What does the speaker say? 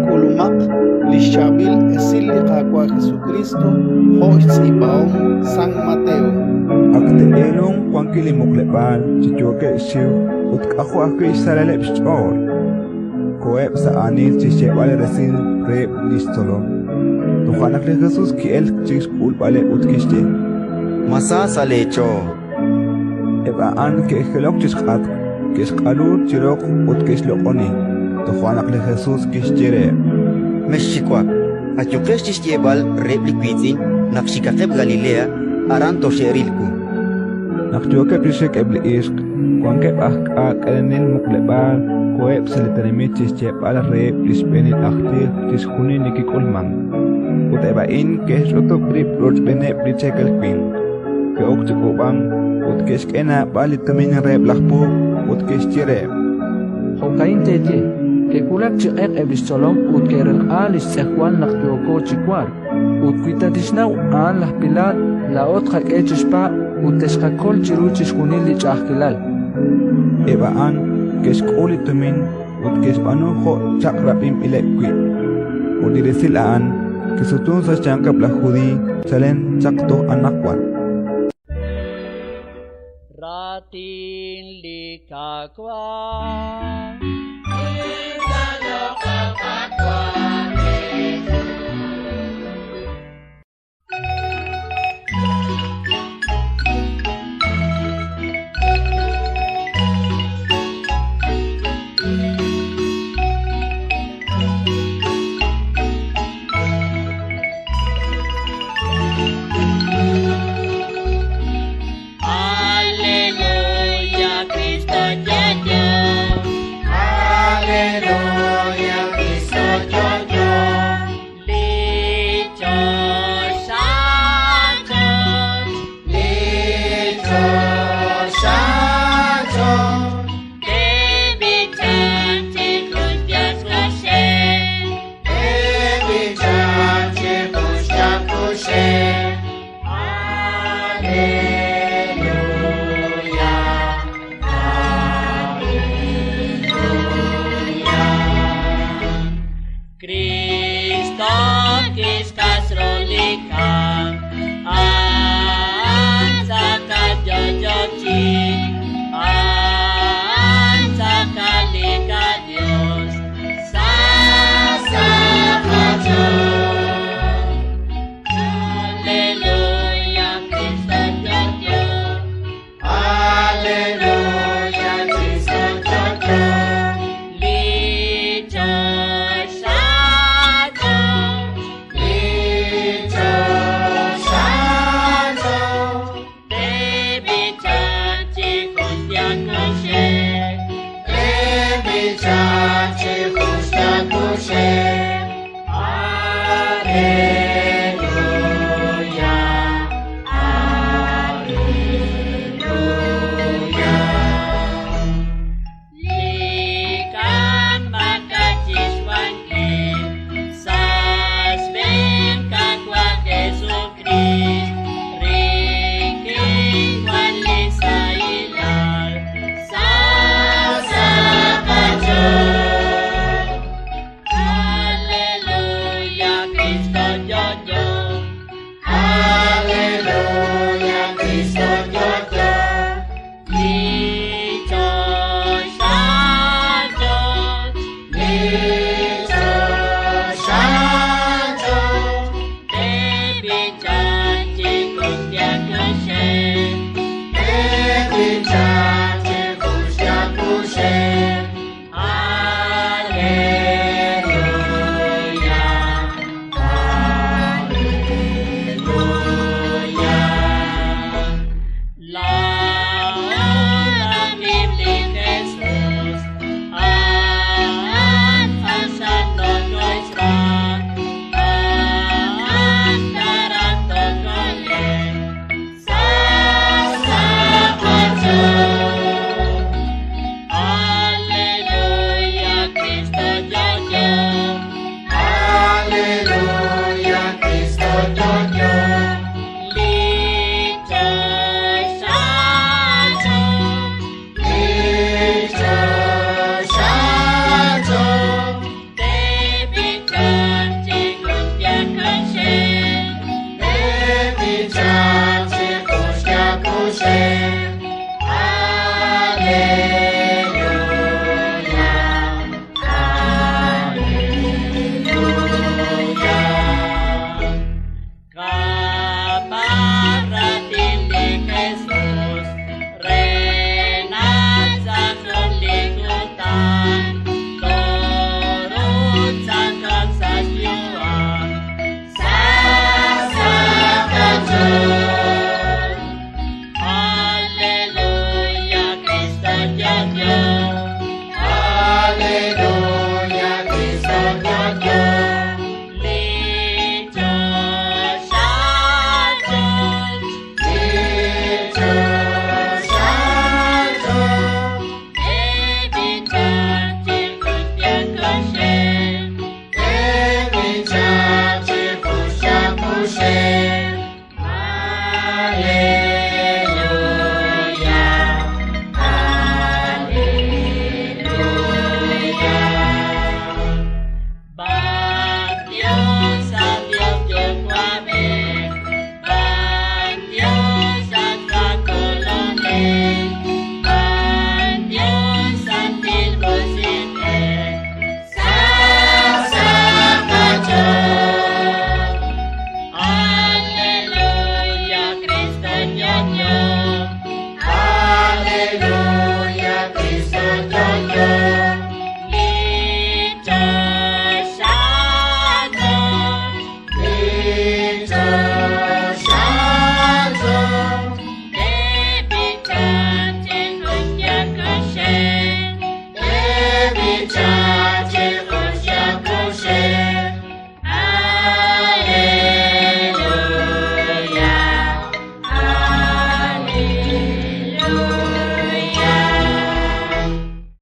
Kulumak lishabil esili kakwa Jesucristo hoits ibaom San Mateo. Akte elong kwankili mukleban chichoke shiu utkahu akui sarele bishor. Koeb sa anil chichebale resil reb listolom. Tuhanak le Jesus kiel chis ulbale utkishte. Masa salecho. Eba an ke helok chiskat kiskalur chirok utkislokoni. Tuhanak le Jesus kishtire. Meshikwak. Achukesh chichebal reb likwizin nakshikakeb Galilea aranto sherilku. Nakjoke prishek ebli ishk kwankeb enil muklebal koeb seliteremi chichebal reb lispenil aktir chishkuni nikikulman. Uteba in kesh utuk rib rochbene prichekel queen. Ke okchukubang utkesh kena balit kamin reb lakpu utkesh chire. Hokain tete ke kulak chiqeq ebistolom utkerel alis sekwan nakjoko chikwar. Utkuitadishnaw an las pilat la otra echishpa uteshkakol chiruchishkunil lichahkilal. Eba an kesh kulitumin utkeshpanu ho chakrapim ilekwi. Udiresil an kisutun sa changkap la judi salen chakto anakwan. Ratin likakwa Hallelujah.